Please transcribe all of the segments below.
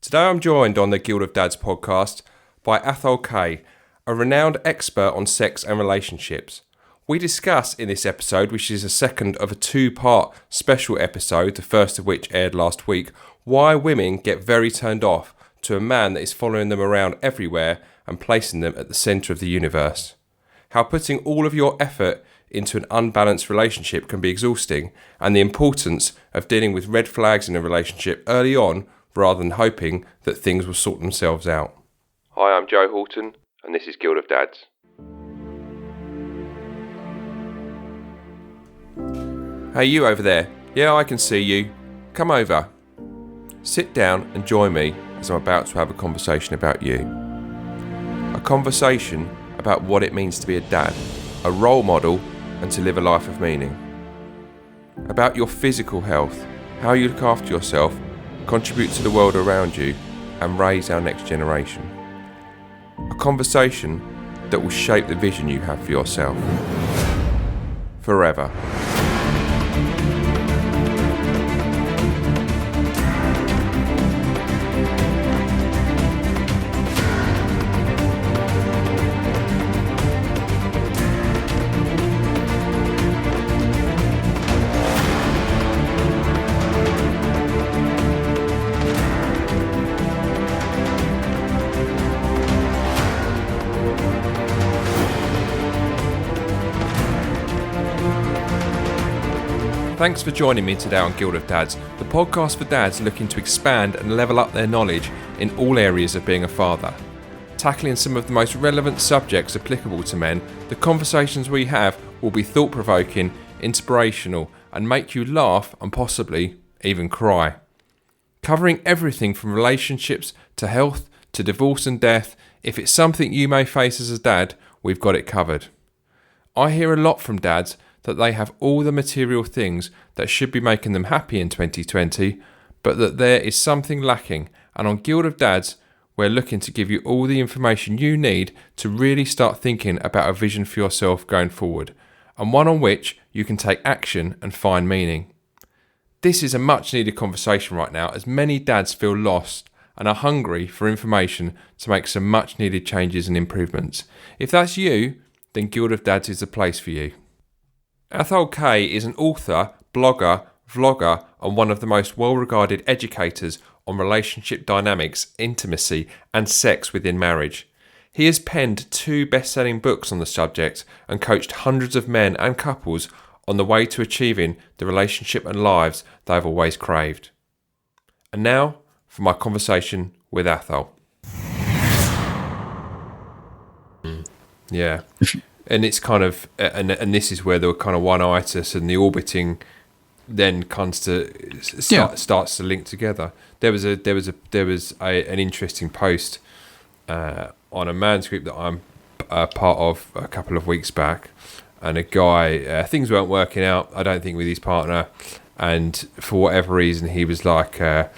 Today I'm joined on the Guild of Dads podcast by Athol Kay, a renowned expert on sex and relationships. We discuss in this episode, which is the second of a two-part special episode, the first of which aired last week, why women get very turned off to a man that is following them around everywhere and placing them at the centre of the universe. How putting all of your effort into an unbalanced relationship can be exhausting, and the importance of dealing with red flags in a relationship early on rather than hoping that things will sort themselves out. Hi, I'm Joe Horton, and this is Guild of Dads. Hey, you over there. Yeah, I can see you. Come over. Sit down and join me as I'm about to have a conversation about you. A conversation about what it means to be a dad, a role model, and to live a life of meaning. About your physical health, how you look after yourself, contribute to the world around you, and raise our next generation. A conversation that will shape the vision you have for yourself. Forever. Thanks for joining me today on Guild of Dads, the podcast for dads looking to expand and level up their knowledge in all areas of being a father. Tackling some of the most relevant subjects applicable to men, the conversations we have will be thought-provoking, inspirational, and make you laugh and possibly even cry. Covering everything from relationships to health to divorce and death, if it's something you may face as a dad, we've got it covered. I hear a lot from dads that they have all the material things that should be making them happy in 2020, but that there is something lacking, and on Guild of Dads, we're looking to give you all the information you need to really start thinking about a vision for yourself going forward, and one on which you can take action and find meaning. This is a much needed conversation right now, as many dads feel lost and are hungry for information to make some much needed changes and improvements. If that's you, then Guild of Dads is the place for you. Athol Kay is an author, blogger, vlogger, and one of the most well-regarded educators on relationship dynamics, intimacy, and sex within marriage. He has penned 2 best-selling books on the subject and coached hundreds of men and couples on the way to achieving the relationship and lives they've always craved. And now for my conversation with Athol. Yeah. And it's kind of, and this is where the kind of one-itis and the orbiting then comes to starts to link together. There was an interesting post on a man's group that I'm part of a couple of weeks back, and a guy, things weren't working out, I don't think, with his partner, and for whatever reason he was like, oh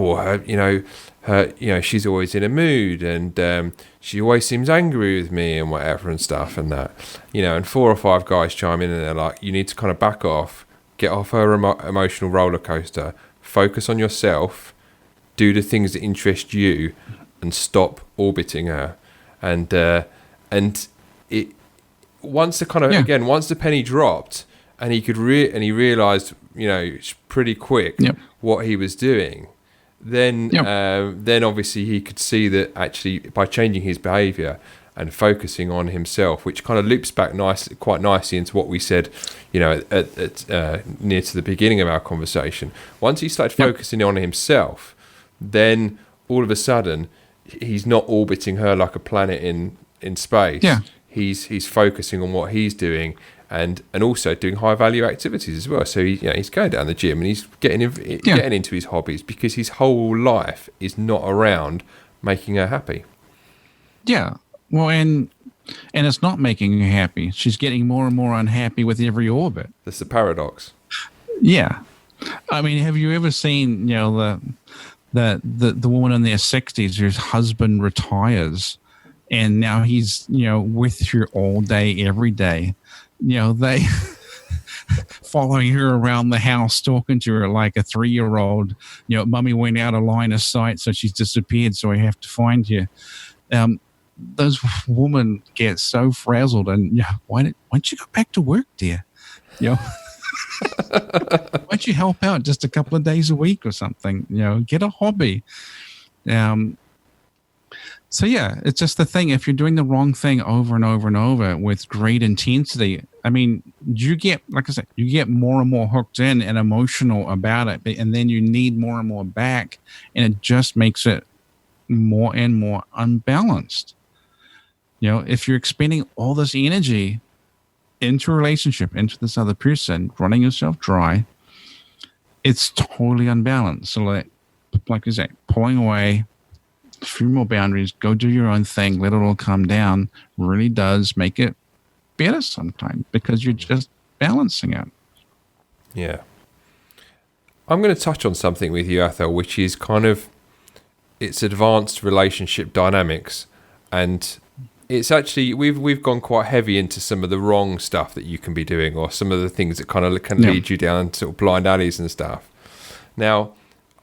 well, she's always in a mood, and she always seems angry with me and whatever and stuff and that, and 4 or 5 guys chime in and they're like, you need to kind of back off, get off her emotional roller coaster, focus on yourself, do the things that interest you, and stop orbiting her. And it once the kind of again once the penny dropped and he could he realized pretty quick what he was doing. Then obviously he could see that actually by changing his behaviour and focusing on himself, which kind of loops back quite nicely into what we said, at near to the beginning of our conversation. Once he started focusing on himself, then all of a sudden he's not orbiting her like a planet in space. Yeah. He's focusing on what he's doing. And also doing high value activities as well. So he's going down the gym and he's getting into his hobbies, because his whole life is not around making her happy. Yeah, well, and it's not making her happy. She's getting more and more unhappy with every orbit. That's the paradox. Yeah, I mean, have you ever seen the woman in their 60s whose husband retires, and now he's with her all day, every day? They following her around the house, talking to her like a 3-year-old. Mummy went out of line of sight, so she's disappeared. So I have to find you. Those women get so frazzled, and why don't you go back to work, dear? Why don't you help out just a couple of days a week or something? Get a hobby. So yeah, it's just the thing. If you're doing the wrong thing over and over and over with great intensity, I mean, you get, like I said, you get more and more hooked in and emotional about it, and then you need more and more back, and it just makes it more and more unbalanced. If you're expending all this energy into a relationship, into this other person, running yourself dry, it's totally unbalanced. So like you say, pulling away, a few more boundaries, go do your own thing, let it all come down, really does make it better sometimes, because you're just balancing it. Yeah. I'm going to touch on something with you, Athol, which is kind of, it's advanced relationship dynamics, and it's actually, we've gone quite heavy into some of the wrong stuff that you can be doing, or some of the things that kind of can lead you down sort of blind alleys and stuff. Now,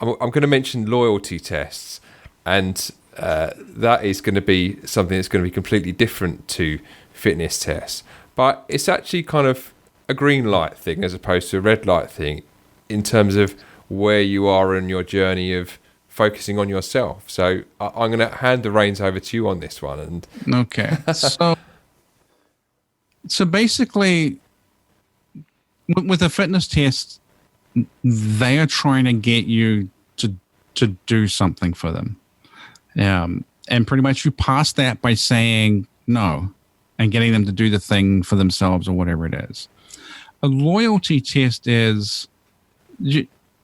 I'm going to mention loyalty tests, and that is going to be something that's going to be completely different to fitness tests. But it's actually kind of a green light thing as opposed to a red light thing in terms of where you are in your journey of focusing on yourself. So I'm going to hand the reins over to you on this one. And okay, so basically, with a fitness test, they are trying to get you to do something for them, and pretty much you pass that by saying no and getting them to do the thing for themselves or whatever it is. A loyalty test is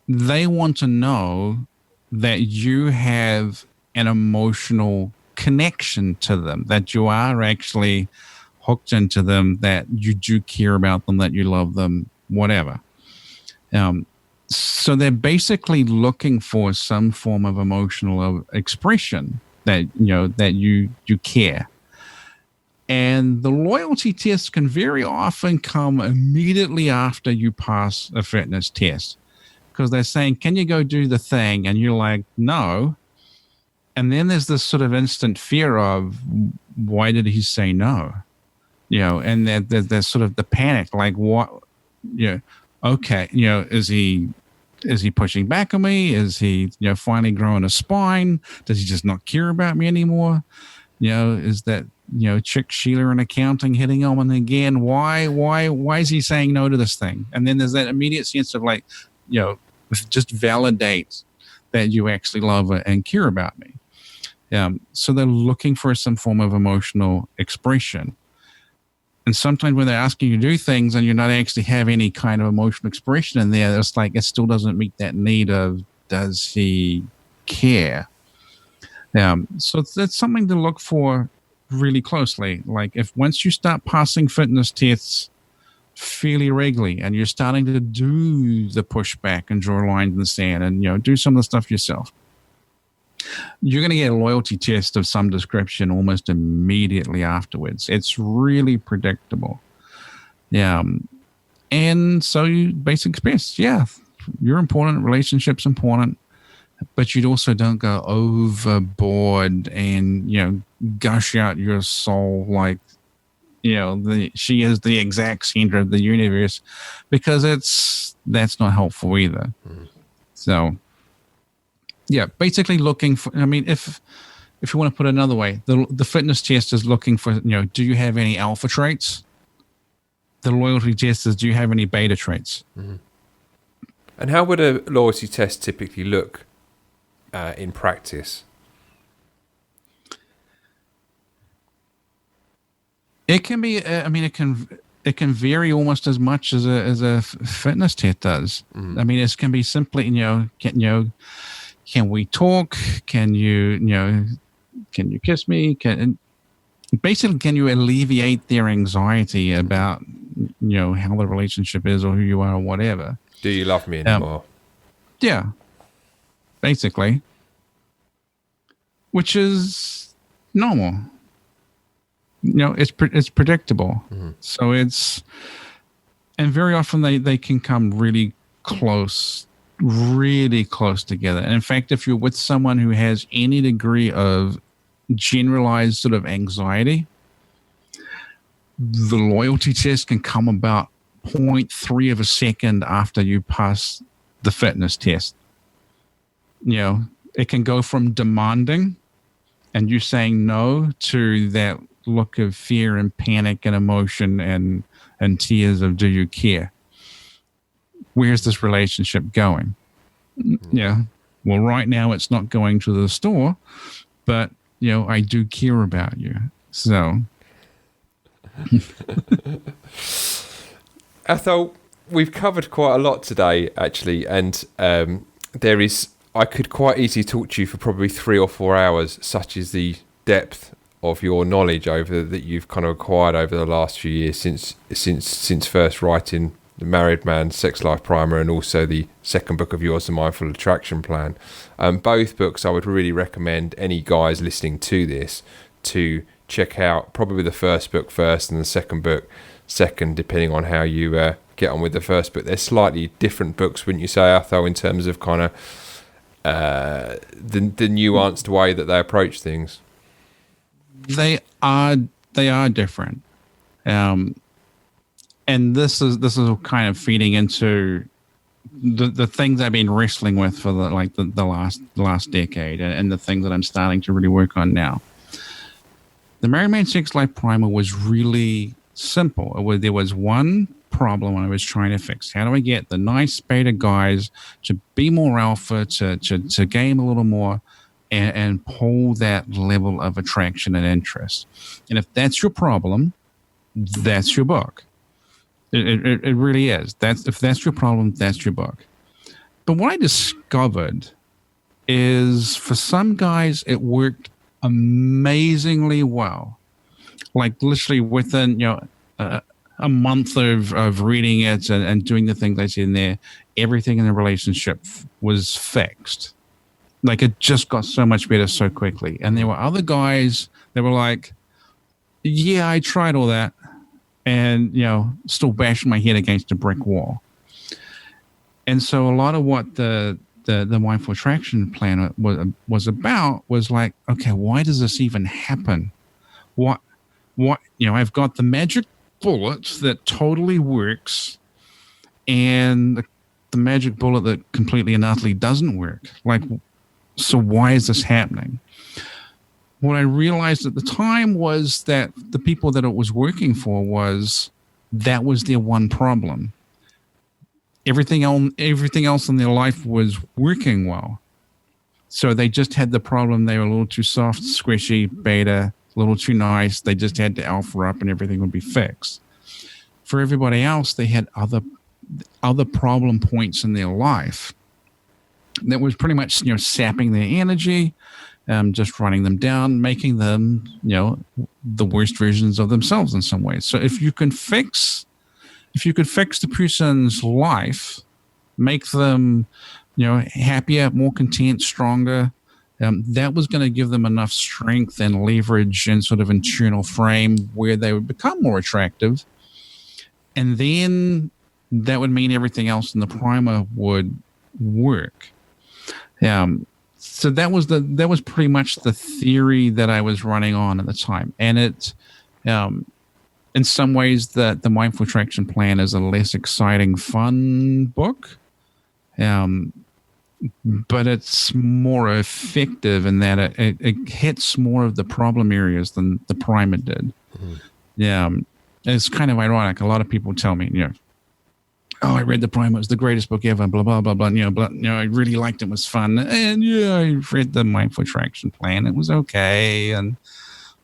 they want to know that you have an emotional connection to them, that you are actually hooked into them, that you do care about them, that you love them, whatever. So they're basically looking for some form of emotional expression that that you care. And the loyalty tests can very often come immediately after you pass a fitness test, because they're saying, can you go do the thing? And you're like, no. And then there's this sort of instant fear of, why did he say no? And there's sort of the panic, like, what, okay, is he pushing back on me? Is he, finally growing a spine? Does he just not care about me anymore? Is that, chick Sheila in accounting hitting on him again? Why is he saying no to this thing? And then there's that immediate sense of like, just validate that you actually love and care about me. So they're looking for some form of emotional expression. And sometimes when they're asking you to do things and you're not actually have any kind of emotional expression in there, it's like it still doesn't meet that need of, does he care? So that's something to look for really closely. Like, if once you start passing fitness tests fairly regularly and you're starting to do the pushback and draw lines in the sand and do some of the stuff yourself, you're going to get a loyalty test of some description almost immediately afterwards. It's really predictable. And so you basic experience, you're important, relationships important, but you also don't go overboard and gush out your soul like she is the exact center of the universe, because that's not helpful either. So basically looking for, if you want to put it another way, the fitness test is looking for, do you have any alpha traits? The loyalty test is, do you have any beta traits? And how would a loyalty test typically look in practice? It can be, it can vary almost as much as a fitness test does. It can be simply, can we talk? Can you kiss me? Can you alleviate their anxiety about, how the relationship is or who you are or whatever? Do you love me anymore? Yeah, basically, which is normal. It's predictable. So it's And very often they can come really close together. And in fact, if you're with someone who has any degree of generalized sort of anxiety, the loyalty test can come about 0.3 of a second after you pass the fitness test. You know, it can go from demanding and you saying no to that look of fear and panic and emotion and tears of do you care? Where's this relationship going? Yeah. Well, right now it's not going to the store, but you know, I do care about you. So Athol, we've covered quite a lot today, actually, and I could quite easily talk to you for probably 3 or 4 hours, such is the depth of your knowledge that you've kind of acquired over the last few years since first writing The Married Man's Sex Life Primer and also the second book of yours, The Mindful Attraction Plan. Both books I would really recommend any guys listening to this to check out, probably the first book first and the second book second, depending on how you get on with the first book. They're slightly different books, wouldn't you say, Athol, in terms of kind of the nuanced way that they approach things? they are different. And this is kind of feeding into the things I've been wrestling with for the last decade, and the things that I'm starting to really work on now. The Married Man Sex Life Primer was really simple. There was one problem I was trying to fix. How do I get the nice beta guys to be more alpha, to game a little more, and pull that level of attraction and interest? And if that's your problem, that's your book. It really is. If that's your problem, that's your book. But what I discovered is for some guys, it worked amazingly well. Like literally within, a month of reading it and doing the things I said in there, everything in the relationship was fixed. Like it just got so much better so quickly. And there were other guys that were like, yeah, I tried all that, and still bashing my head against a brick wall. And so a lot of what the Mindful Attraction Plan was about was like, okay, why does this even happen? What I've got the magic bullet that totally works, and the magic bullet that completely and utterly doesn't work. Like, so why is this happening? What I realized at the time was that the people that it was working for was their one problem. Everything else in their life was working well. So they just had the problem. They were a little too soft, squishy, beta, a little too nice. They just had to alpha up and everything would be fixed. For everybody else, they had other problem points in their life that was pretty much, sapping their energy, just running them down, making them, the worst versions of themselves in some ways. So if you could fix the person's life, make them, happier, more content, stronger, that was going to give them enough strength and leverage and sort of internal frame where they would become more attractive. And then that would mean everything else in the primer would work. So that was pretty much the theory that I was running on at the time. And it, in some ways, the Mindful Attraction Plan is a less exciting, fun book. But it's more effective in that it hits more of the problem areas than the primer did. Mm-hmm. It's kind of ironic. A lot of people tell me, oh, I read the primer, it was the greatest book ever, blah, blah, blah, blah, I really liked it, it was fun. And I read the Mindful Attraction Plan, it was okay. And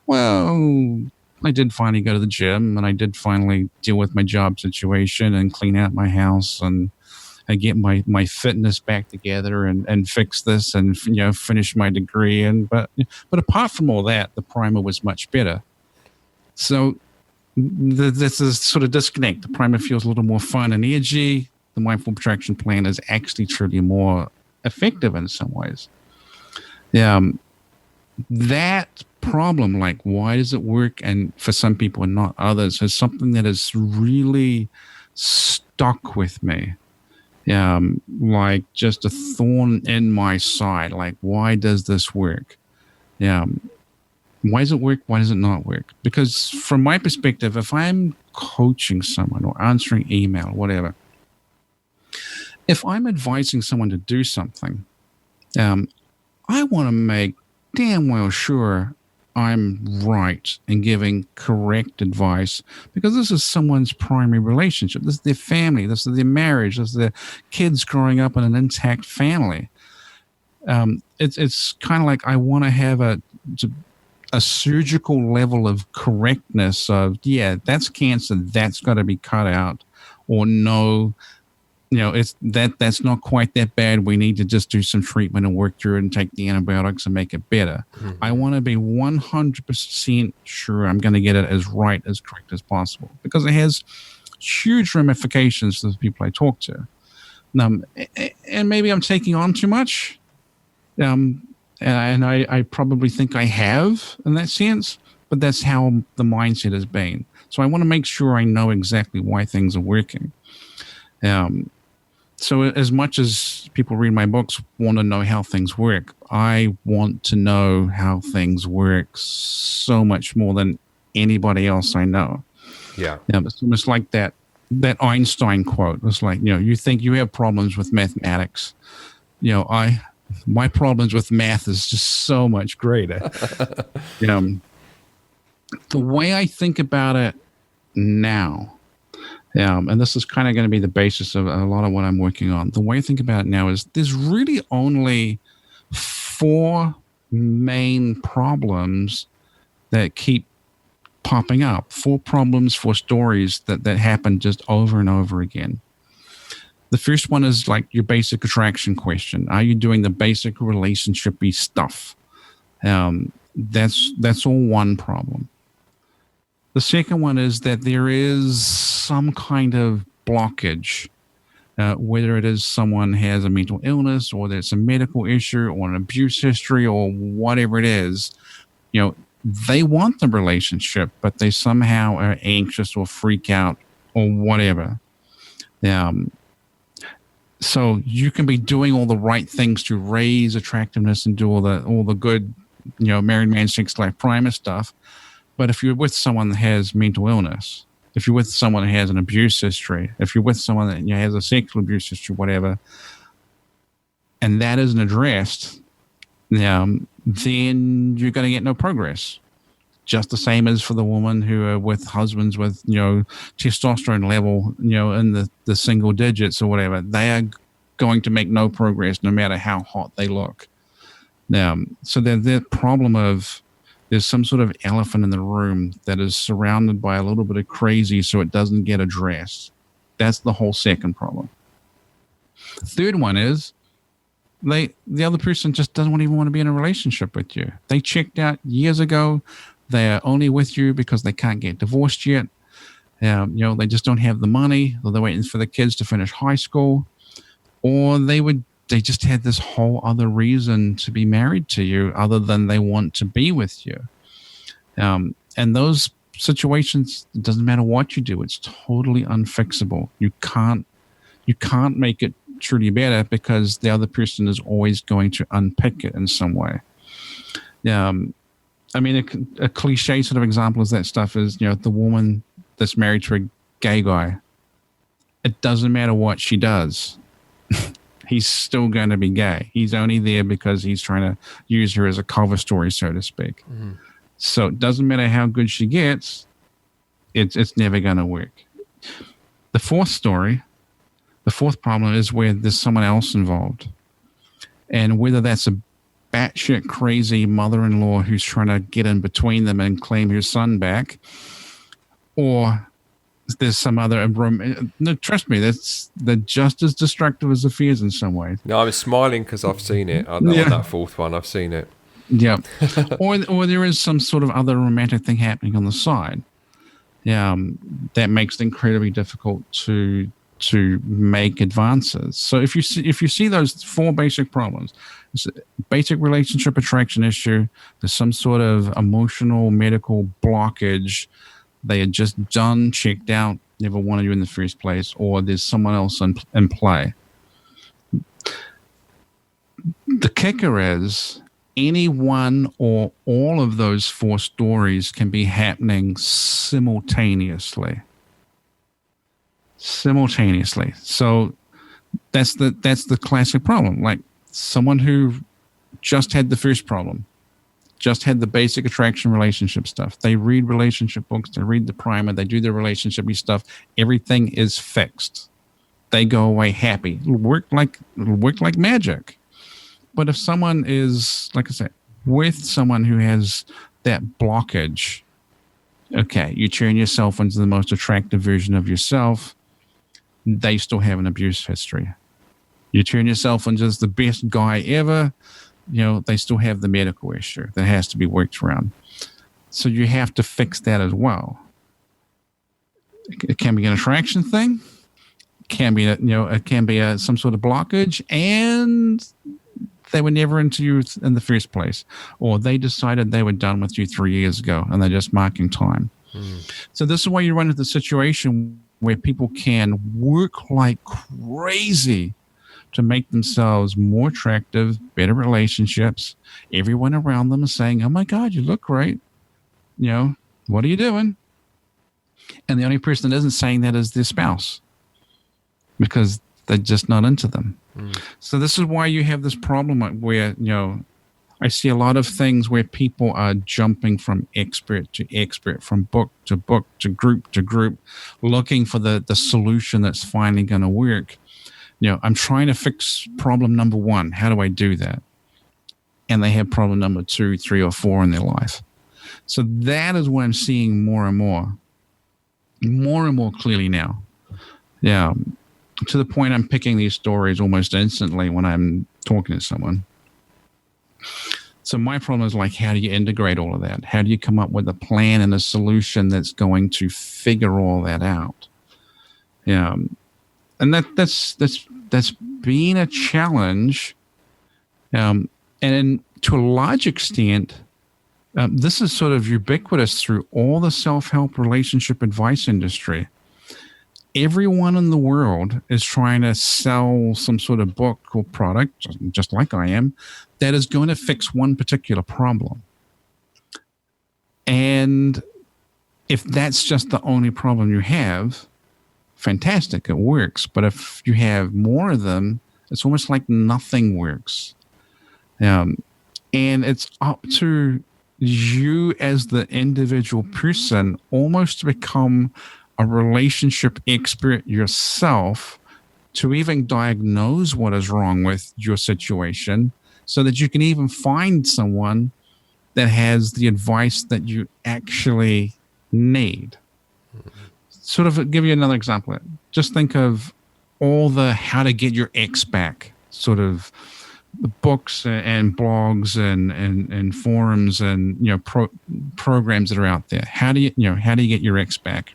well, I did finally go to the gym, and I did finally deal with my job situation and clean out my house, and I get my fitness back together and fix this and finish my degree. But apart from all that, the primer was much better. So this is sort of disconnect. The primer feels a little more fun and edgy. The Mindful Attraction Plan is actually truly more effective in some ways. That problem, like why does it work and for some people and not others, is something that is really stuck with me. Like just a thorn in my side. Like, why does this work? Why does it work? Why does it not work? Because from my perspective, if I'm coaching someone or answering email, whatever, if I'm advising someone to do something, I want to make damn well sure I'm right in giving correct advice, because this is someone's primary relationship. This is their family. This is their marriage. This is their kids growing up in an intact family. It's kind of like I want to have a surgical level of correctness of, yeah, that's cancer, that's got to be cut out, or no, it's that's not quite that bad. We need to just do some treatment and work through it and take the antibiotics and make it better. Mm-hmm. I want to be 100% sure I'm going to get it as right, as correct as possible, because it has huge ramifications to the people I talk to. And maybe I'm taking on too much. And I probably think I have in that sense, but that's how the mindset has been. So I want to make sure I know exactly why things are working. So as much as people read my books want to know how things work, I want to know how things work so much more than anybody else I know. Yeah. It's almost like that Einstein quote. It's like, you think you have problems with mathematics. My problems with math is just so much greater. The way I think about it now, and this is kind of going to be the basis of a lot of what I'm working on. The way I think about it now is there's really only 4 main problems that keep popping up. 4 problems, 4 stories that happen just over and over again. The first one is like your basic attraction question. Are you doing the basic relationship-y stuff? That's all one problem. The second one is that there is some kind of blockage, whether it is someone has a mental illness, or there's a medical issue, or an abuse history, or whatever it is. They want the relationship, but they somehow are anxious or freak out or whatever. So you can be doing all the right things to raise attractiveness and do all the good, married man, sex life primer stuff. But if you're with someone that has mental illness, if you're with someone that has an abuse history, if you're with someone that has a sexual abuse history, whatever, and that isn't addressed, then you're going to get no progress. Just the same as for the woman who are with husbands with, testosterone level, in the single digits or whatever. They are going to make no progress no matter how hot they look. So the problem of there's some sort of elephant in the room that is surrounded by a little bit of crazy, so it doesn't get addressed. That's the whole second problem. The third one is the other person just doesn't even want to be in a relationship with you. They checked out years ago. They are only with you because they can't get divorced yet. They just don't have the money, or they're waiting for the kids to finish high school, or they just had this whole other reason to be married to you other than they want to be with you. And those situations, it doesn't matter what you do, it's totally unfixable. You can't make it truly better because the other person is always going to unpick it in some way. I mean, a cliche sort of example of that stuff is, the woman that's married to a gay guy. It doesn't matter what she does. He's still going to be gay. He's only there because he's trying to use her as a cover story, so to speak. Mm-hmm. So it doesn't matter how good she gets. It's never going to work. The fourth problem is where there's someone else involved. And whether that's a batshit crazy mother-in-law who's trying to get in between them and claim her son back, or there's some other no, trust me, they're just as destructive as the fears in some ways. No, I was smiling because I've seen it. On that fourth one, I've seen it. Yeah. or there is some sort of other romantic thing happening on the side. That makes it incredibly difficult to make advances. So if you see those 4 basic problems, it's a basic relationship attraction issue, there's some sort of emotional medical blockage, they are just done, checked out, never wanted you in the first place, or there's someone else in play. The kicker is any one or all of those four stories can be happening simultaneously. So that's the classic problem. Like someone who just had the first problem, just had the basic attraction relationship stuff. They read relationship books, they read the primer, they do the relationship stuff. Everything is fixed. They go away happy. It'll work like magic. But if someone is, like I said, with someone who has that blockage, okay, you turn yourself into the most attractive version of yourself. They still have an abuse history. You turn yourself into the best guy ever. They still have the medical issue that has to be worked around. So you have to fix that as well. It can be an attraction thing. It can be, some sort of blockage, and they were never into you in the first place, or they decided they were done with you 3 years ago and they're just marking time. So this is why you run into the situation where people can work like crazy to make themselves more attractive, better relationships. Everyone around them is saying, oh my God, you look great. What are you doing? And the only person that isn't saying that is their spouse, because they're just not into them. So this is why you have this problem where, I see a lot of things where people are jumping from expert to expert, from book to book to group, looking for the solution that's finally going to work. I'm trying to fix problem number one. How do I do that? And they have problem number 2, 3, or 4 in their life. So that is what I'm seeing more and more clearly now. Yeah. To the point I'm picking these stories almost instantly when I'm talking to someone. So my problem is like, how do you integrate all of that? How do you come up with a plan and a solution that's going to figure all that out? Yeah. And that's been a challenge. And to a large extent, this is sort of ubiquitous through all the self-help relationship advice industry. Everyone in the world is trying to sell some sort of book or product, just like I am, that is going to fix one particular problem. And if that's just the only problem you have, fantastic, it works. But if you have more of them, it's almost like nothing works. And it's up to you as the individual person almost to become a relationship expert yourself to even diagnose what is wrong with your situation so that you can even find someone that has the advice that you actually need. Sort of give you another example. Just think of all the how to get your ex back sort of books and blogs and forums and programs that are out there. How do you get your ex back?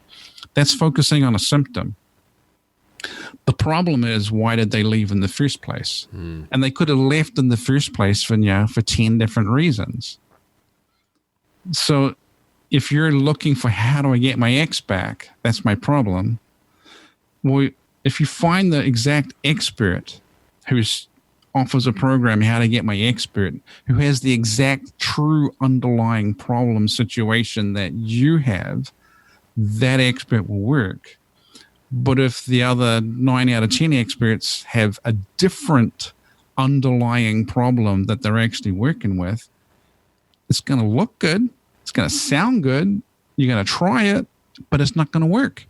That's focusing on a symptom. The problem is, why did they leave in the first place? And they could have left in the first place for 10 different reasons. So if you're looking for how do I get my ex back, that's my problem. Well, if you find the exact expert who offers a program, how to get my expert, who has the exact true underlying problem situation that you have, that expert will work. But if the other 9 out of 10 experts have a different underlying problem that they're actually working with, it's going to look good. It's going to sound good. You're going to try it, but it's not going to work.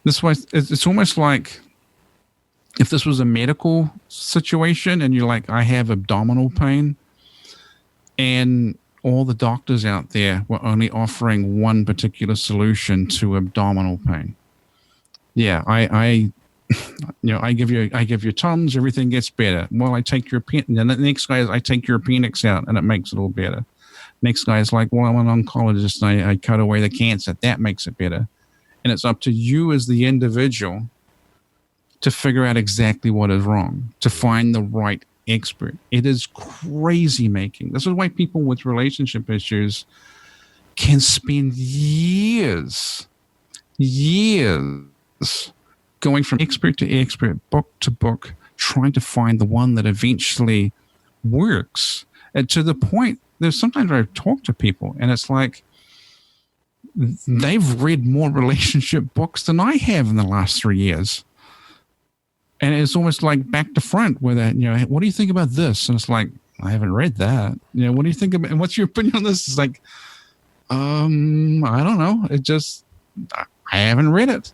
This way, it's almost like if this was a medical situation and you're like, I have abdominal pain, and all the doctors out there were only offering one particular solution to abdominal pain. Yeah, I give you Tums, everything gets better. Well, I take your the next guy is I take your appendix out and it makes it all better. Next guy is like, well, I'm an oncologist and I cut away the cancer. That makes it better. And it's up to you as the individual to figure out exactly what is wrong, to find the right expert. It is crazy making. This is why people with relationship issues can spend years years going from expert to expert, book to book, trying to find the one that eventually works. And to the point, there's sometimes where I talk to people and it's like they've read more relationship books than I have in the last 3 years. And it's almost like back to front where that, what do you think about this? And it's like, I haven't read that. What do you think about, and what's your opinion on this? It's like, I don't know. I haven't read it.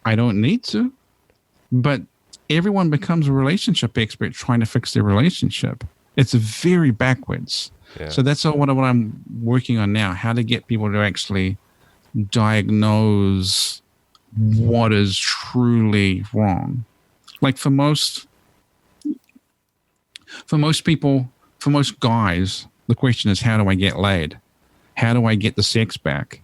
I don't need to. But everyone becomes a relationship expert trying to fix their relationship. It's very backwards. Yeah. So that's what I'm working on now, how to get people to actually diagnose what is truly wrong. Like for most people, for most guys, the question is, how do I get laid? How do I get the sex back?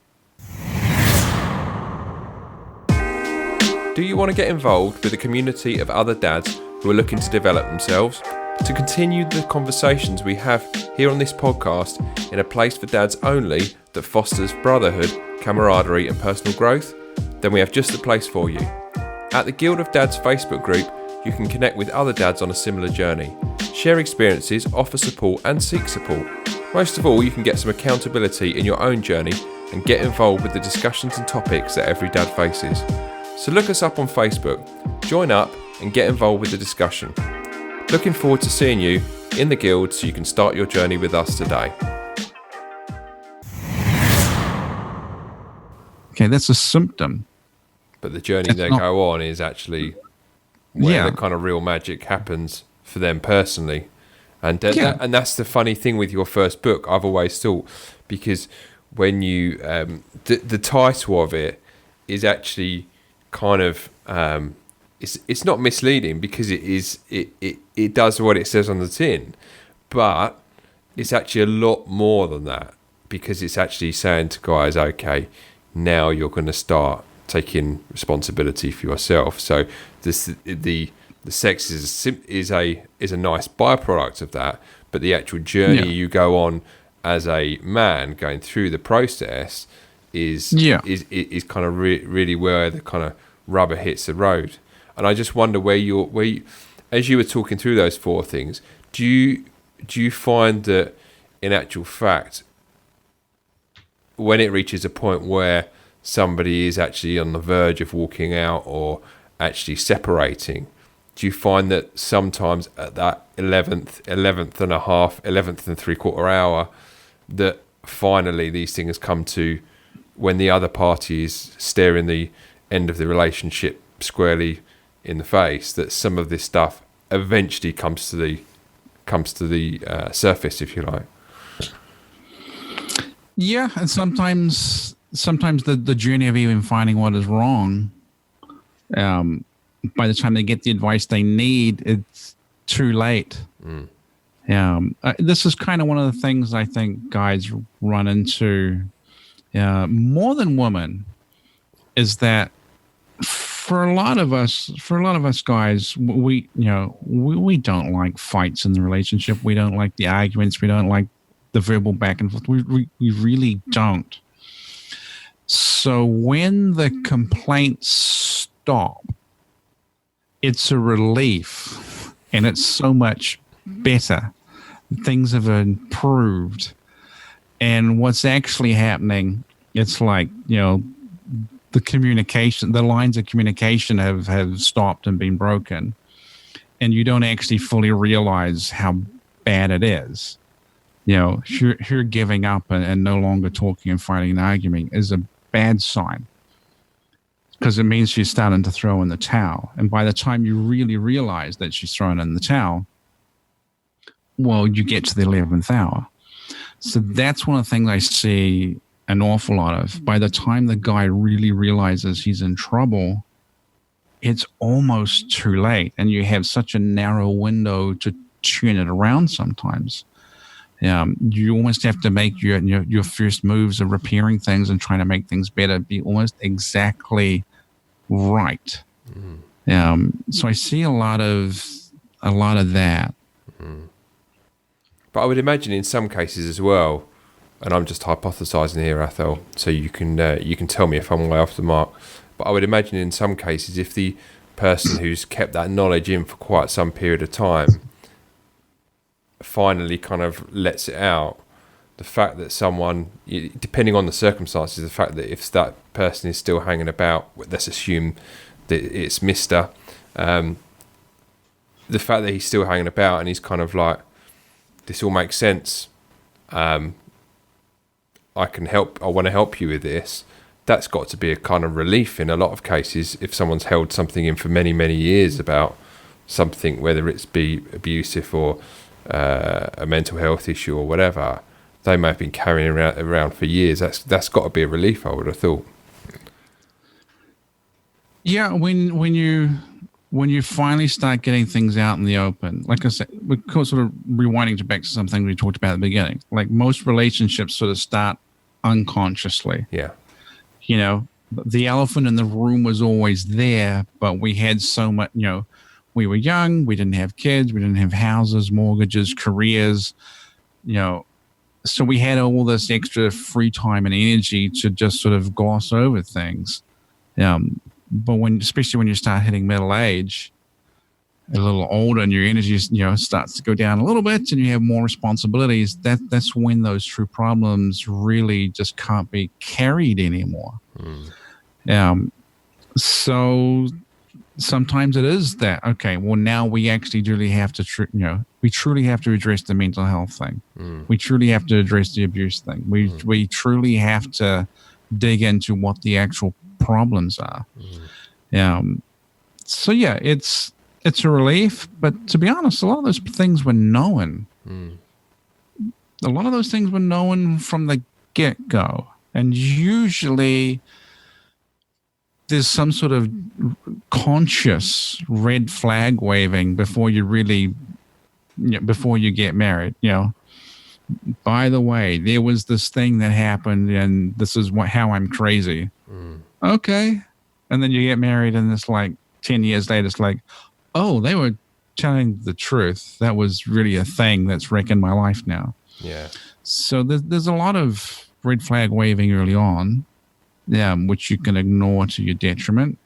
Do you want to get involved with a community of other dads who are looking to develop themselves? To continue the conversations we have here on this podcast in a place for dads only that fosters brotherhood, camaraderie and personal growth? Then we have just the place for you. At the Guild of Dads Facebook group, you can connect with other dads on a similar journey, share experiences, offer support and seek support. Most of all, you can get some accountability in your own journey and get involved with the discussions and topics that every dad faces. So look us up on Facebook, join up and get involved with the discussion. Looking forward to seeing you in the Guild so you can start your journey with us today. Okay, that's a symptom. But the journey they go on is actually where the kind of real magic happens for them personally. And and that's the funny thing with your first book, I've always thought, because when you the title of it is actually kind of it's not misleading because it does what it says on the tin, but it's actually a lot more than that, because it's actually saying to guys, okay, now you're going to start taking responsibility for yourself. So the sex is a nice byproduct of that, but the actual journey you go on as a man going through the process is kind of really where the kind of rubber hits the road. And I just wonder where you, as you were talking through those four things, do you find that in actual fact, when it reaches a point where somebody is actually on the verge of walking out or actually separating, do you find that sometimes at that 11th and 3/4 hour, that finally these things come to when the other party is staring the end of the relationship squarely in the face, that some of this stuff eventually comes to the surface, if you like? Yeah, and sometimes the journey of even finding what is wrong, by the time they get the advice they need, it's too late. This is kind of one of the things I think guys run into more than women, is that for a lot of us guys, we don't like fights in the relationship. We don't like the arguments. We don't like the verbal back and forth. We really don't. So when the complaints stop, it's a relief, and it's so much better. Things have improved, and what's actually happening, it's like, the communication, the lines of communication have stopped and been broken, and you don't actually fully realize how bad it is. Her giving up and no longer talking and fighting and arguing is a bad sign, because it means she's starting to throw in the towel. And by the time you really realize that she's thrown in the towel, well, you get to the 11th hour. So that's one of the things I see an awful lot of. By the time the guy really realizes he's in trouble, it's almost too late, and you have such a narrow window to turn it around sometimes. You almost have to make your first moves of repairing things and trying to make things better be almost exactly right. So I see a lot of that. But I would imagine in some cases as well, and I'm just hypothesizing here, Athol, so you can tell me if I'm way off the mark. But I would imagine in some cases, if the person who's kept that knowledge in for quite some period of time finally kind of lets it out, the fact that someone, depending on the circumstances, the fact that if that person is still hanging about, let's assume that it's Mr. The fact that he's still hanging about and he's kind of like, this all makes sense. I can help. I want to help you with this. That's got to be a kind of relief in a lot of cases if someone's held something in for many, many years about something, whether it's be abusive or a mental health issue or whatever. They may have been carrying around for years. That's got to be a relief, I would have thought. Yeah, when you finally start getting things out in the open, like I said, we're sort of rewinding back to something we talked about at the beginning. Like most relationships sort of start unconsciously. Yeah. You know, the elephant in the room was always there, but we had so much, you know, we were young, we didn't have kids, we didn't have houses, mortgages, careers, you know, so we had all this extra free time and energy to just sort of gloss over things. But especially when you start hitting middle age, a little older, and your energy, you know, starts to go down a little bit, and you have more responsibilities. That's when those true problems really just can't be carried anymore. So sometimes it is that, okay, well, now we actually really have to, we truly have to address the mental health thing. We truly have to address the abuse thing. We truly have to dig into what the actual problems are. So yeah, it's a relief, but to be honest, a lot of those things were known. A lot of those things were known from the get-go, and usually there's some sort of conscious red flag waving before you really, before you get married. By the way, there was this thing that happened, and this is how I'm crazy. Okay. And then you get married, and it's like 10 years later, it's like, oh, they were telling the truth. That was really a thing that's wrecking my life now. Yeah. So there's a lot of red flag waving early on, which you can ignore to your detriment.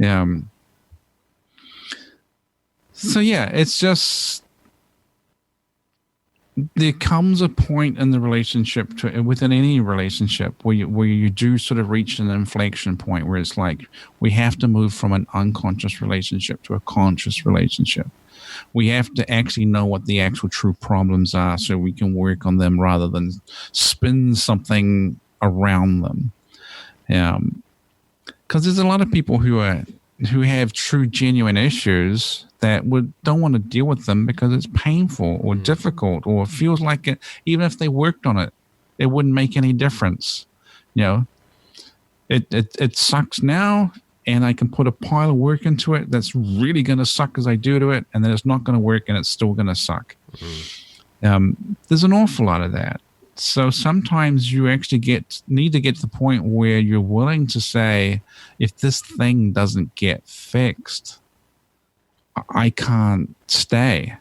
So yeah, it's just, there comes a point in the relationship, within any relationship, where you do sort of reach an inflection point where it's like, we have to move from an unconscious relationship to a conscious relationship. We have to actually know what the actual true problems are so we can work on them rather than spin something around them. Because there's a lot of people who have true, genuine issues that don't want to deal with them because it's painful or difficult, or feels like it, even if they worked on it, it wouldn't make any difference. It sucks now, and I can put a pile of work into it that's really going to suck as I do to it, and then it's not going to work and it's still going to suck. There's an awful lot of that. So sometimes you actually need to get to the point where you're willing to say, if this thing doesn't get fixed, I can't stay.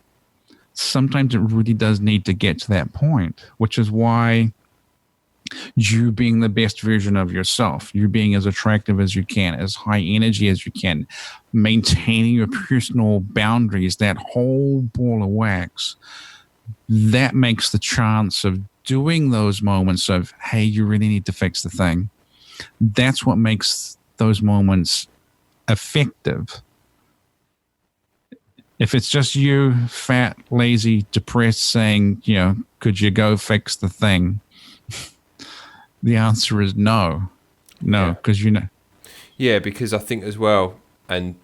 Sometimes it really does need to get to that point, which is why you being the best version of yourself, you being as attractive as you can, as high energy as you can, maintaining your personal boundaries, that whole ball of wax, that makes the chance of doing those moments of, hey, you really need to fix the thing. That's what makes those moments effective. If it's just you, fat, lazy, depressed, saying, could you go fix the thing? The answer is no. No, because Yeah, because I think as well, and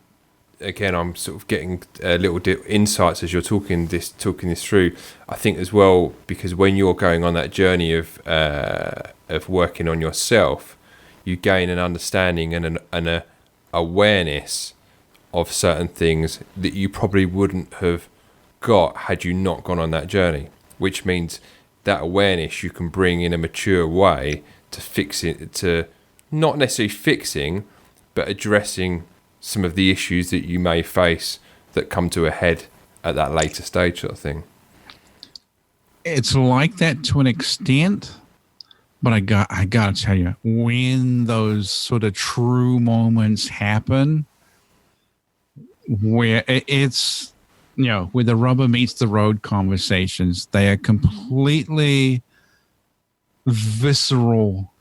again, I'm sort of getting a little insights as you're talking this through. I think as well, because when you're going on that journey of working on yourself, you gain an understanding and an awareness of certain things that you probably wouldn't have got had you not gone on that journey, which means that awareness you can bring in a mature way to fix it, to not necessarily fixing, but addressing some of the issues that you may face that come to a head at that later stage, sort of thing. it's like that to an extent, but I gotta tell you, when those sort of true moments happen, where it's, where the rubber meets the road conversations, they are completely visceral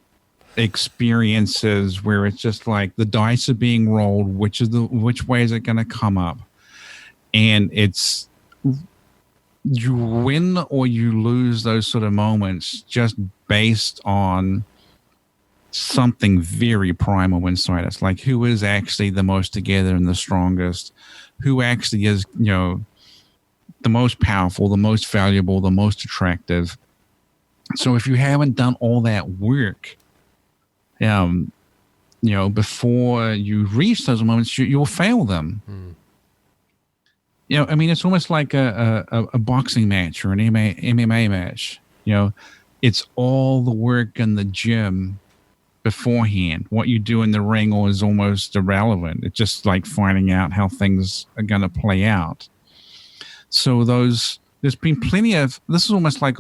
experiences where it's just like the dice are being rolled, which way is it going to come up, and it's, you win or you lose those sort of moments just based on something very primal inside us, like who is actually the most together and the strongest, who actually is, the most powerful, the most valuable, the most attractive. So if you haven't done all that work, before you reach those moments, you'll fail them. I mean, it's almost like a boxing match or an MMA match. It's all the work in the gym beforehand. What you do in the ring is almost irrelevant. It's just like finding out how things are going to play out. So there's been plenty of, this is almost like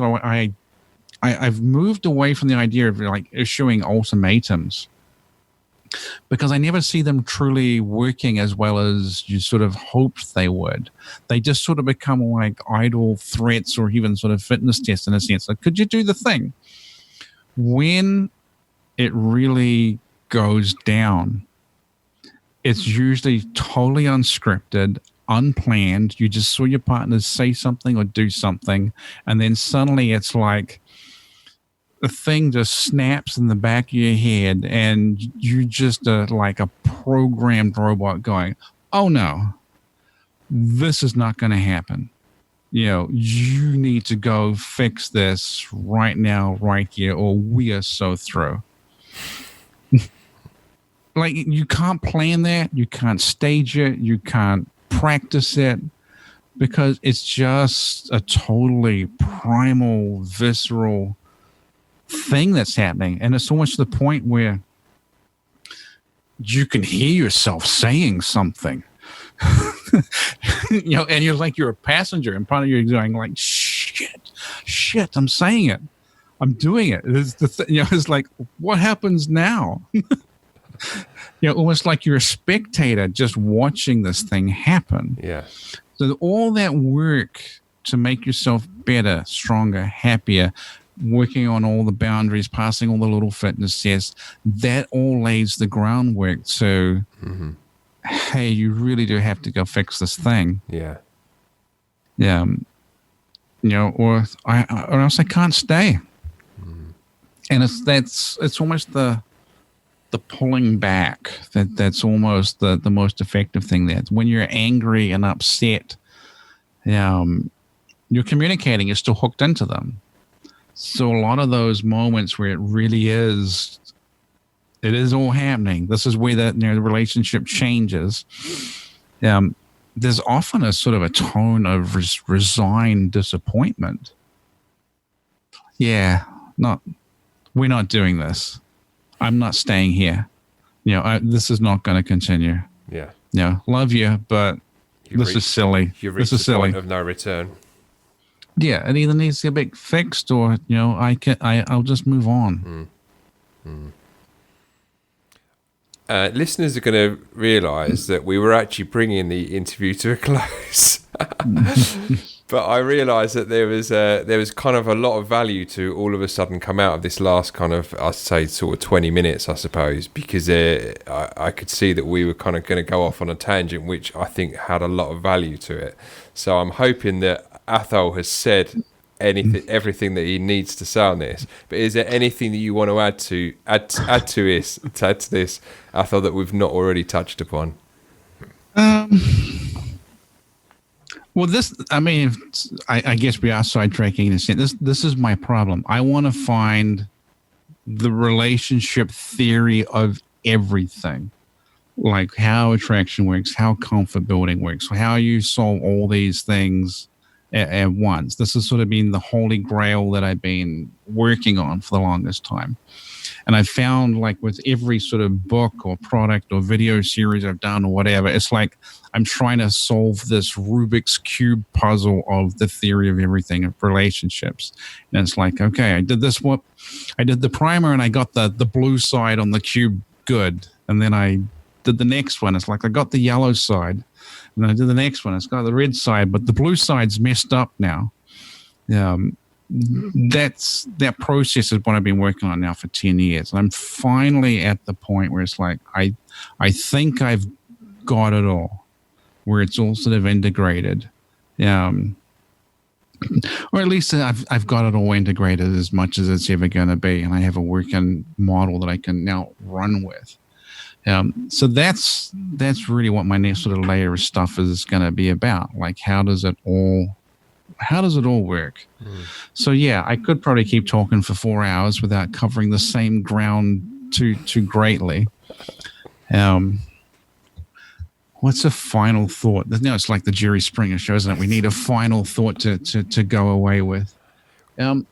I've moved away from the idea of like issuing ultimatums, because I never see them truly working as well as you sort of hoped they would. They just sort of become like idle threats or even sort of fitness tests in a sense. Like, could you do the thing? When it really goes down, it's usually totally unscripted, unplanned. You just saw your partner say something or do something, and then suddenly it's like the thing just snaps in the back of your head, and you just are like a programmed robot going, oh no, this is not going to happen. You need to go fix this right now, right here, or we are so through. Like, you can't plan that. You can't stage it. You can't practice it, because it's just a totally primal, visceral thing that's happening. And it's almost to the point where you can hear yourself saying something, and you're like, you're a passenger and part of you going like, shit, I'm saying it. I'm doing it. It's like, what happens now? Almost like you're a spectator just watching this thing happen. Yeah. So all that work to make yourself better, stronger, happier, working on all the boundaries, passing all the little fitness tests, that all lays the groundwork to, hey, you really do have to go fix this thing. Yeah. Yeah. Or else I can't stay. And it's almost the pulling back that's almost the most effective thing. That when you're angry and upset, you're communicating, you're still hooked into them. So a lot of those moments where it really is, it is all happening. This is where the relationship changes. There's often a sort of a tone of resigned disappointment. Yeah, we're not doing this. I'm not staying here. This is not going to continue. Yeah. Love you, but this is silly. This is silly. Point of no return. Yeah, it either needs to get fixed, or I'll just move on. Listeners are going to realise that we were actually bringing the interview to a close, but I realised that there was kind of a lot of value to all of a sudden come out of this last kind of, I'd say, sort of 20 minutes, I suppose, because I could see that we were kind of going to go off on a tangent, which I think had a lot of value to it. So I'm hoping that Athol has said everything that he needs to say on this. But is there anything that you want to add to this, Athol, that we've not already touched upon? Well, I guess we are sidetracking in a sense. This is my problem. I want to find the relationship theory of everything, like how attraction works, how comfort building works, how you solve all these things at once. This has sort of been the holy grail that I've been working on for the longest time. And I found, like, with every sort of book or product or video series I've done or whatever, it's like I'm trying to solve this Rubik's Cube puzzle of the theory of everything, of relationships. And it's like, okay, I did the primer and I got the blue side on the cube good. And then I did the next one. It's like I got the yellow side. And then I did the next one. It's got the red side, but the blue side's messed up now. That process is what I've been working on now for 10 years. And I'm finally at the point where it's like, I think I've got it all, where it's all sort of integrated. Or at least I've got it all integrated as much as it's ever going to be. And I have a working model that I can now run with. So that's really what my next sort of layer of stuff is going to be about. Like, how does it all work? So yeah, I could probably keep talking for 4 hours without covering the same ground too greatly. What's a final thought? Now it's like the Jerry Springer show, isn't it? We need a final thought to go away with. I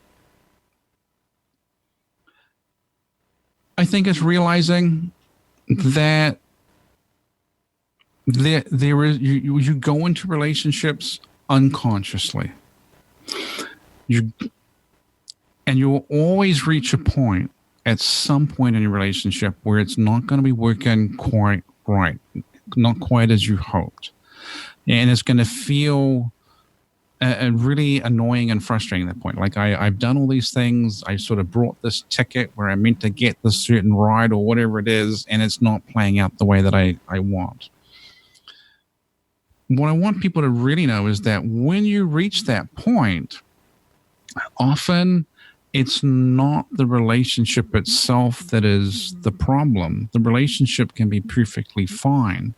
think it's realizing that there is you go into relationships unconsciously. You'll always reach a point at some point in your relationship where it's not going to be working quite right, not quite as you hoped, and it's going to feel really annoying and frustrating at that point. Like, I've done all these things. I sort of brought this ticket where I meant to get this certain ride or whatever it is, and it's not playing out the way that I want. What I want people to really know is that when you reach that point, often it's not the relationship itself that is the problem. The relationship can be perfectly fine.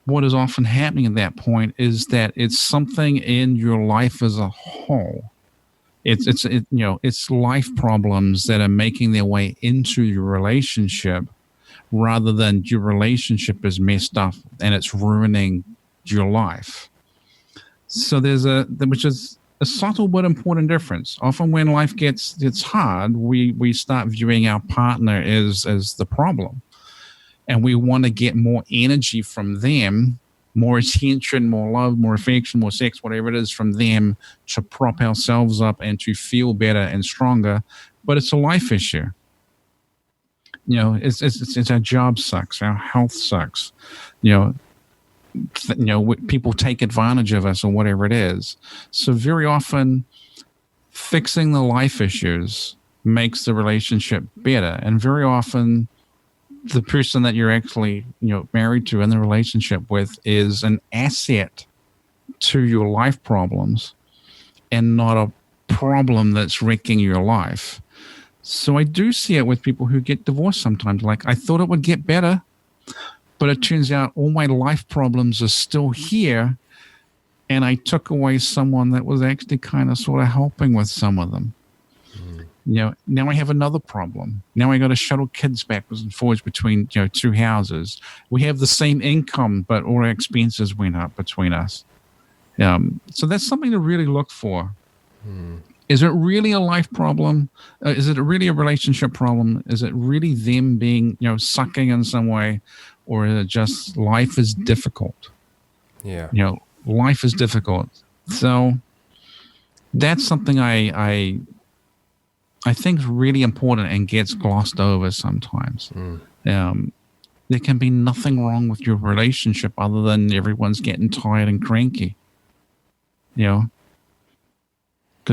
What is often happening at that point is that it's something in your life as a whole. It's life problems that are making their way into your relationship, rather than your relationship is messed up and it's ruining your life. So which is a subtle but important difference. Often when life gets hard, we start viewing our partner as the problem. And we want to get more energy from them, more attention, more love, more affection, more sex, whatever it is from them, to prop ourselves up and to feel better and stronger. But it's a life issue. It's our job sucks, our health sucks. People take advantage of us or whatever it is. So very often, fixing the life issues makes the relationship better. And very often, the person that you're actually married to in the relationship with is an asset to your life problems and not a problem that's wrecking your life. So I do see it with people who get divorced sometimes. Like, I thought it would get better, but it turns out all my life problems are still here, and I took away someone that was actually kind of sort of helping with some of them. Now I have another problem. Now I got to shuttle kids backwards and forwards between two houses. We have the same income, but all our expenses went up between us. So that's something to really look for. Is it really a life problem? Is it really a relationship problem? Is it really them being sucking in some way, or is it just life is difficult? Yeah. Life is difficult. So that's something I think is really important and gets glossed over sometimes. There can be nothing wrong with your relationship other than everyone's getting tired and cranky. Because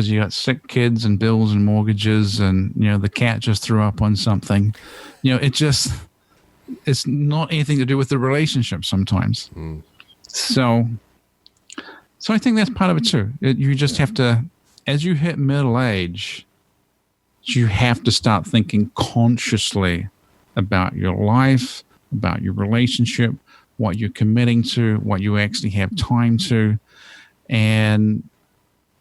you got sick kids and bills and mortgages, and the cat just threw up on something. It's not anything to do with the relationship sometimes. So I think that's part of it too. You just have to, as you hit middle age, you have to start thinking consciously about your life, about your relationship, what you're committing to, what you actually have time to. And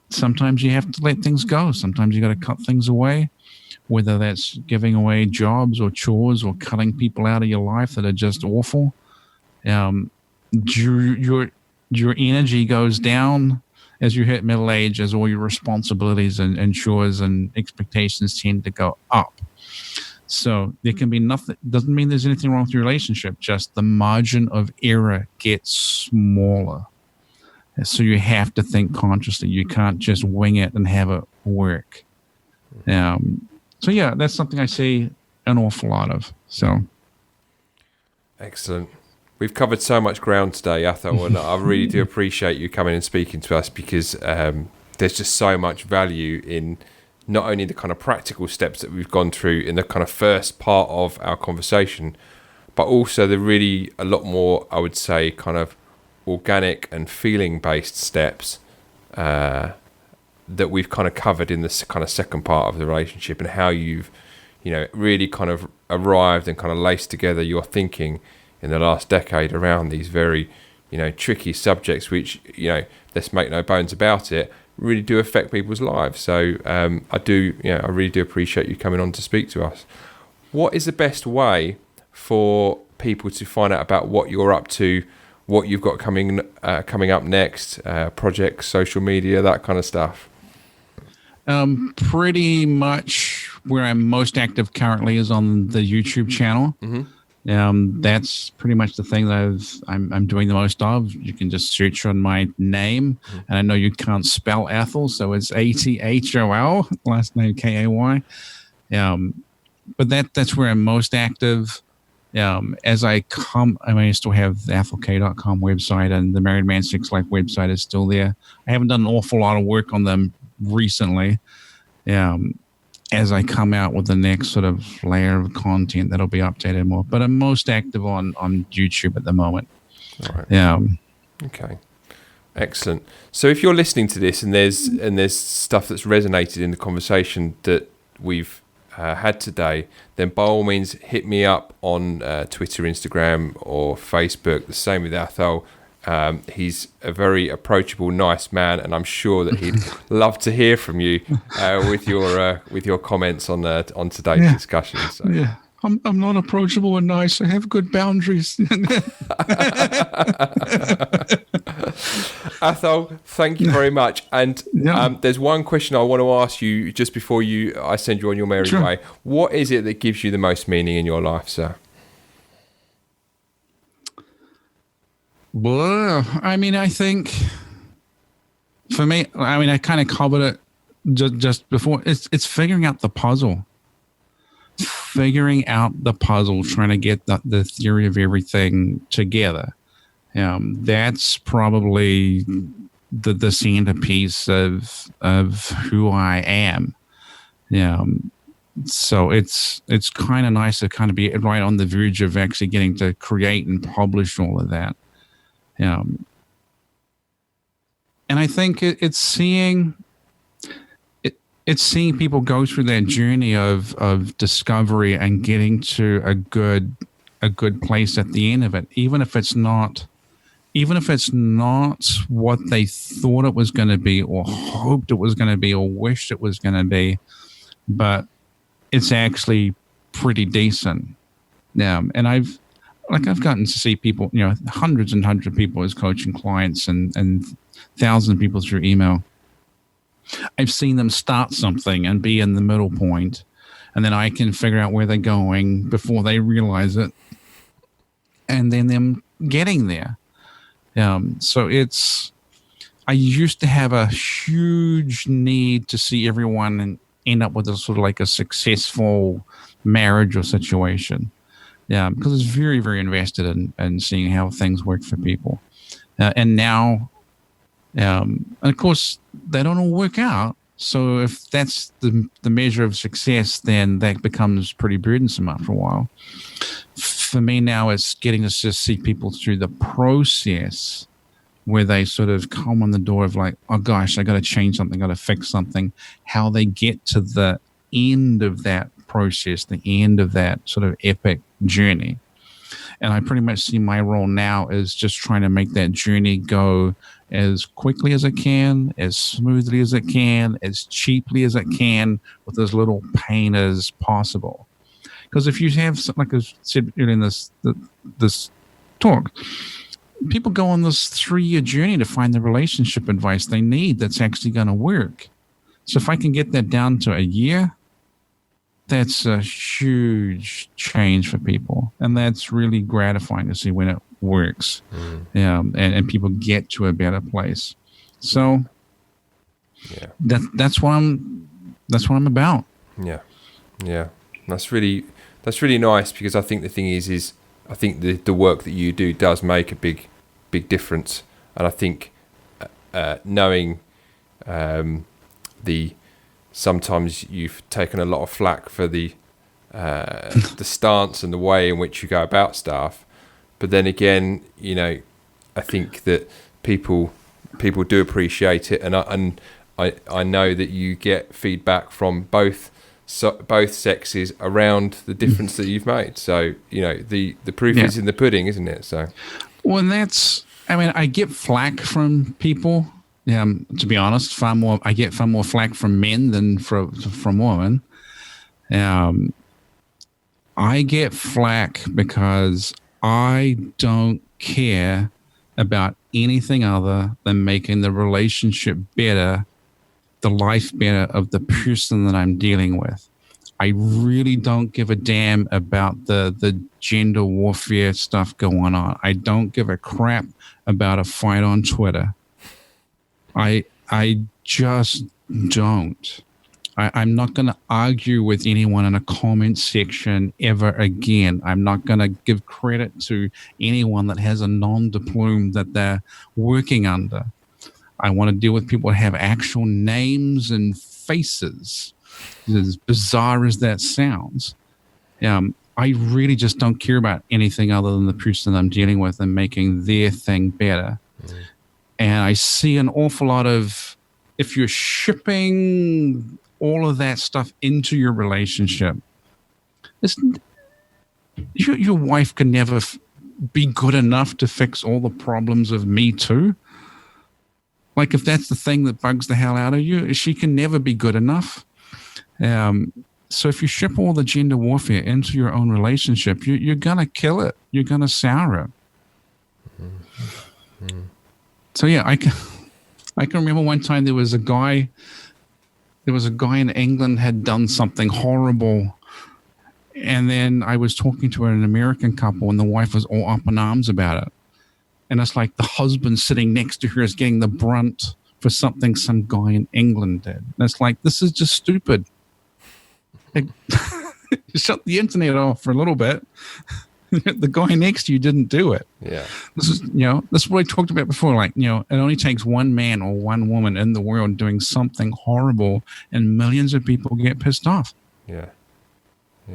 sometimes you have to let things go. Sometimes you got to cut things away, whether that's giving away jobs or chores or cutting people out of your life that are just awful. Your energy goes down as you hit middle age, as all your responsibilities and chores and expectations tend to go up. So there can be nothing, doesn't mean there's anything wrong with your relationship, just the margin of error gets smaller. So you have to think consciously. You can't just wing it and have it work. So yeah, that's something I see an awful lot of. So excellent. We've covered so much ground today, Athol, and I really do appreciate you coming and speaking to us, because there's just so much value in not only the kind of practical steps that we've gone through in the kind of first part of our conversation, but also the really a lot more, I would say, kind of organic and feeling-based steps that we've kind of covered in this kind of second part of the relationship, and how you've, really kind of arrived and kind of laced together your thinking in the last decade around these very, tricky subjects, which, let's make no bones about it, really do affect people's lives. So I really do appreciate you coming on to speak to us. What is the best way for people to find out about what you're up to, what you've got coming up next, projects, social media, that kind of stuff? Pretty much where I'm most active currently is on the YouTube channel. That's pretty much the thing that I'm doing the most of. You can just search on my name, and I know you can't spell Athol, so it's Athol, last name Kay. But that's where I'm most active. As I still have the atholkay.com website, and the Married Man Sex Life website is still there. I haven't done an awful lot of work on them recently. As I come out with the next sort of layer of content that'll be updated more, but I'm most active on YouTube at the moment. All right. Okay. Excellent. So if you're listening to this and there's stuff that's resonated in the conversation that we've had today, then by all means hit me up on Twitter, Instagram, or Facebook. The same with Athol. He's a very approachable, nice man, and I'm sure that he'd love to hear from you with your comments on today's discussion. So. Yeah, I'm not approachable and nice. I have good boundaries. Athol, thank you very much. And there's one question I want to ask you just before I send you on your merry way. What is it that gives you the most meaning in your life, sir? Well, I think for me, I kind of covered it just before. It's figuring out the puzzle. Figuring out the puzzle, trying to get the theory of everything together. That's probably the centerpiece of who I am. So it's kind of nice to kind of be right on the verge of actually getting to create and publish all of that. And I think it's seeing people go through that journey of discovery and getting to a good place at the end of it, even if it's not what they thought it was going to be, or hoped it was going to be, or wished it was going to be, but it's actually pretty decent. And I've gotten to see people, hundreds and hundreds of people as coaching clients, and thousands of people through email. I've seen them start something and be in the middle point, and then I can figure out where they're going before they realize it, and then them getting there. So I used to have a huge need to see everyone and end up with a sort of like a successful marriage or situation. Because I was very, very invested in seeing how things work for people. And now, and of course, they don't all work out. So if that's the measure of success, then that becomes pretty burdensome after a while. For me now, it's getting to just see people through the process where they sort of come on the door of like, oh gosh, I got to change something, got to fix something. How they get to the end of that process, the end of that sort of epic journey. And I pretty much see my role now as just trying to make that journey go as quickly as it can, as smoothly as it can, as cheaply as it can, with as little pain as possible. Because if you have, like I said earlier in this talk, people go on this 3-year journey to find the relationship advice they need that's actually going to work. So if I can get that down to a year, that's a huge change for people, and that's really gratifying to see when it works, and people get to a better place. So Yeah. That's what I'm about. Yeah. Yeah. That's really nice, because I think the thing is I think the work that you do does make a big difference. And I think knowing sometimes you've taken a lot of flack for the stance and the way in which you go about stuff, but then again, I think that people do appreciate it, and I know that you get feedback from both sexes around the difference that you've made. So the proof is in the pudding, isn't it? So, well, I get flack from people. To be honest, I get far more flack from men than from women. I get flack because I don't care about anything other than making the relationship better, the life better of the person that I'm dealing with. I really don't give a damn about the gender warfare stuff going on. I don't give a crap about a fight on Twitter. I just don't. I'm not going to argue with anyone in a comment section ever again. I'm not going to give credit to anyone that has a nom de plume that they're working under. I want to deal with people that have actual names and faces, as bizarre as that sounds. I really just don't care about anything other than the person I'm dealing with and making their thing better. And I see an awful lot of, if you're shipping all of that stuff into your relationship, your wife can never be good enough to fix all the problems of Me Too. Like, if that's the thing that bugs the hell out of you, she can never be good enough. So if you ship all the gender warfare into your own relationship, you're going to kill it. You're going to sour it. So yeah, I can remember one time there was a guy in England had done something horrible, and then I was talking to an American couple, and the wife was all up in arms about it. And it's like the husband sitting next to her is getting the brunt for something some guy in England did. And it's like, this is just stupid. Like, shut the internet off for a little bit. The guy next to you didn't do it. Yeah. This is what I talked about before. Like, it only takes one man or one woman in the world doing something horrible, and millions of people get pissed off. Yeah.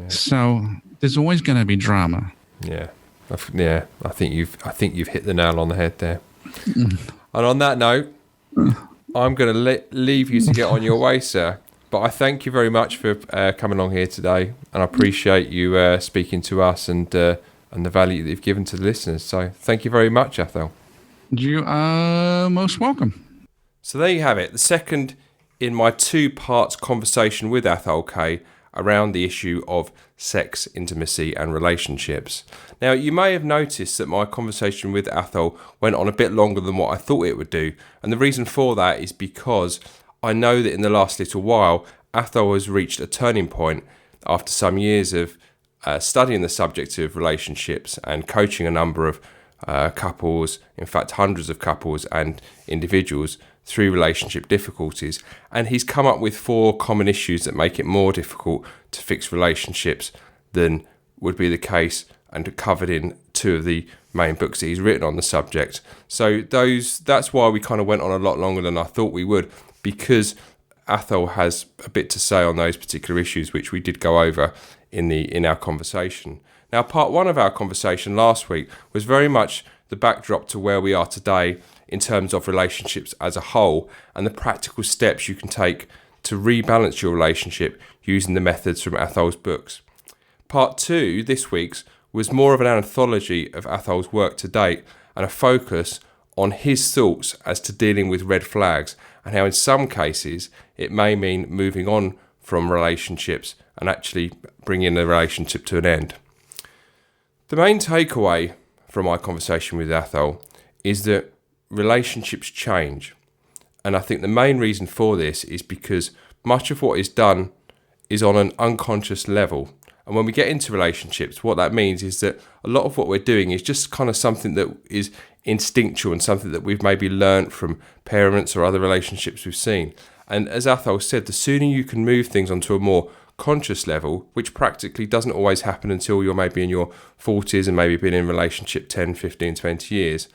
So there's always going to be drama. Yeah. I think you've hit the nail on the head there. And on that note, I'm going to leave you to get on your way, sir. But I thank you very much for coming along here today, and I appreciate you speaking to us and the value that you've given to the listeners. So thank you very much, Athol. You are most welcome. So there you have it, the second in my 2-part conversation with Athol Kay around the issue of sex, intimacy and relationships. Now, you may have noticed that my conversation with Athol went on a bit longer than what I thought it would do, and the reason for that is because I know that in the last little while, Athol has reached a turning point after some years of studying the subject of relationships and coaching a number of couples, in fact hundreds of couples and individuals through relationship difficulties. And he's come up with 4 common issues that make it more difficult to fix relationships than would be the case and covered in 2 of the main books that he's written on the subject. So that's why we kind of went on a lot longer than I thought we would, because Athol has a bit to say on those particular issues, which we did go over in our conversation. Now, part 1 of our conversation last week was very much the backdrop to where we are today in terms of relationships as a whole and the practical steps you can take to rebalance your relationship using the methods from Athol's books. Part 2, this week's, was more of an anthology of Athol's work to date and a focus on his thoughts as to dealing with red flags and how in some cases it may mean moving on from relationships and actually bringing the relationship to an end. The main takeaway from my conversation with Athol is that relationships change. And I think the main reason for this is because much of what is done is on an unconscious level. And when we get into relationships, what that means is that a lot of what we're doing is just kind of something that is instinctual and something that we've maybe learnt from parents or other relationships we've seen. And as Athol said, the sooner you can move things onto a more conscious level, which practically doesn't always happen until you're maybe in your 40s and maybe been in a relationship 10, 15, 20 years,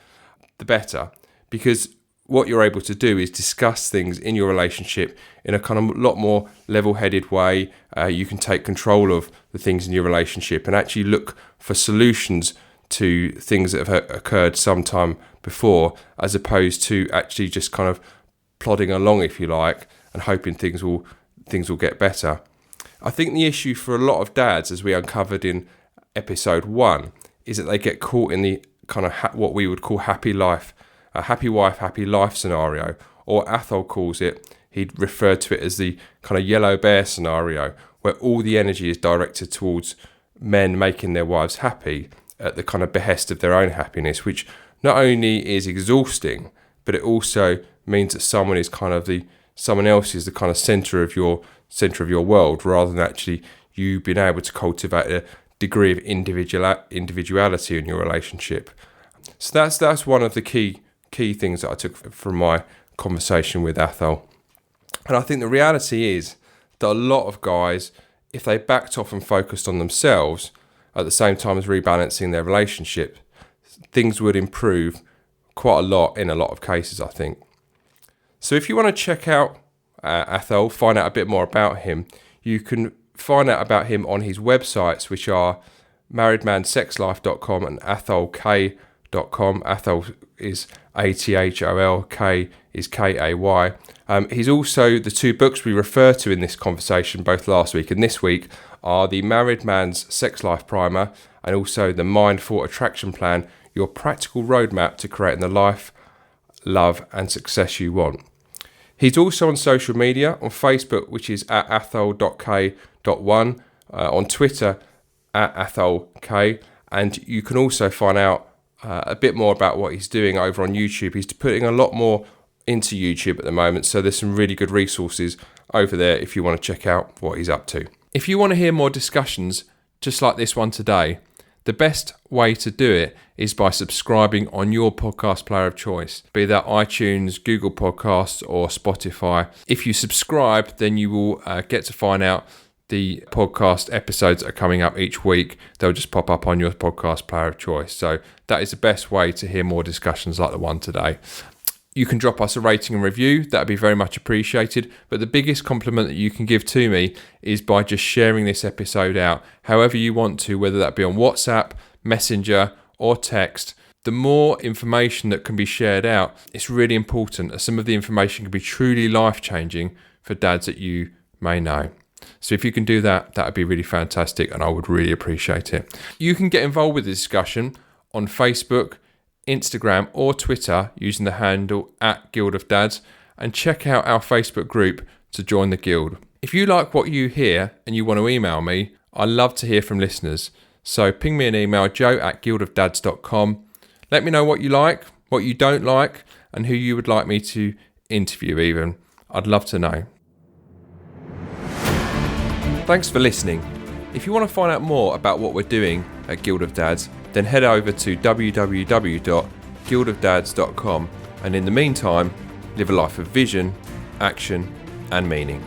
the better. Because what you're able to do is discuss things in your relationship in a kind of lot more level-headed way. You can take control of the things in your relationship and actually look for solutions to things that have occurred sometime before, as opposed to actually just kind of plodding along, if you like, and hoping things will get better. I think the issue for a lot of dads, as we uncovered in episode 1, is that they get caught in the kind of what we would call happy life, a happy wife, happy life scenario, or Athol calls it, he'd referred to it as the kind of yellow bear scenario, where all the energy is directed towards men making their wives happy at the kind of behest of their own happiness, which not only is exhausting, but it also means that someone else is the kind of center of your world, rather than actually you being able to cultivate a degree of individuality in your relationship. So that's one of the key things that I took from my conversation with Athol. And I think the reality is that a lot of guys, if they backed off and focused on themselves at the same time as rebalancing their relationship, things would improve quite a lot in a lot of cases, I think. So if you want to check out Athol, find out a bit more about him, you can find out about him on his websites, which are marriedmansexlife.com and atholkay.com. Athol is Athol, Kay is Kay. He's also, the two books we refer to in this conversation, both last week and this week, are the Married Man's Sex Life Primer and also the Mindful Attraction Plan, your practical roadmap to creating the life, love and success you want. He's also on social media, on Facebook, which is at athol.k.1, on Twitter at Athol Kay, and you can also find out a bit more about what he's doing over on YouTube. He's putting a lot more into YouTube at the moment, so there's some really good resources over there if you want to check out what he's up to. If you want to hear more discussions just like this one today, the best way to do it is by subscribing on your podcast player of choice, be that iTunes, Google Podcasts or Spotify. If you subscribe, then you will get to find out the podcast episodes that are coming up each week. They'll just pop up on your podcast player of choice. So that is the best way to hear more discussions like the one today. You can drop us a rating and review. That'd be very much appreciated. But the biggest compliment that you can give to me is by just sharing this episode out, however you want to, whether that be on WhatsApp, Messenger, or text. The more information that can be shared out, it's really important, as some of the information can be truly life-changing for dads that you may know. So if you can do that, that would be really fantastic, and I would really appreciate it. You can get involved with the discussion on Facebook, Instagram or Twitter using the handle @GuildofDads, and check out our Facebook group to join the guild. If you like what you hear and you want to email me, I love to hear from listeners. So ping me an email, joe@guildofdads.com. Let me know what you like, what you don't like, and who you would like me to interview even. I'd love to know. Thanks for listening. If you want to find out more about what we're doing at Guild of Dads, then head over to www.guildofdads.com, and in the meantime, live a life of vision, action and meaning.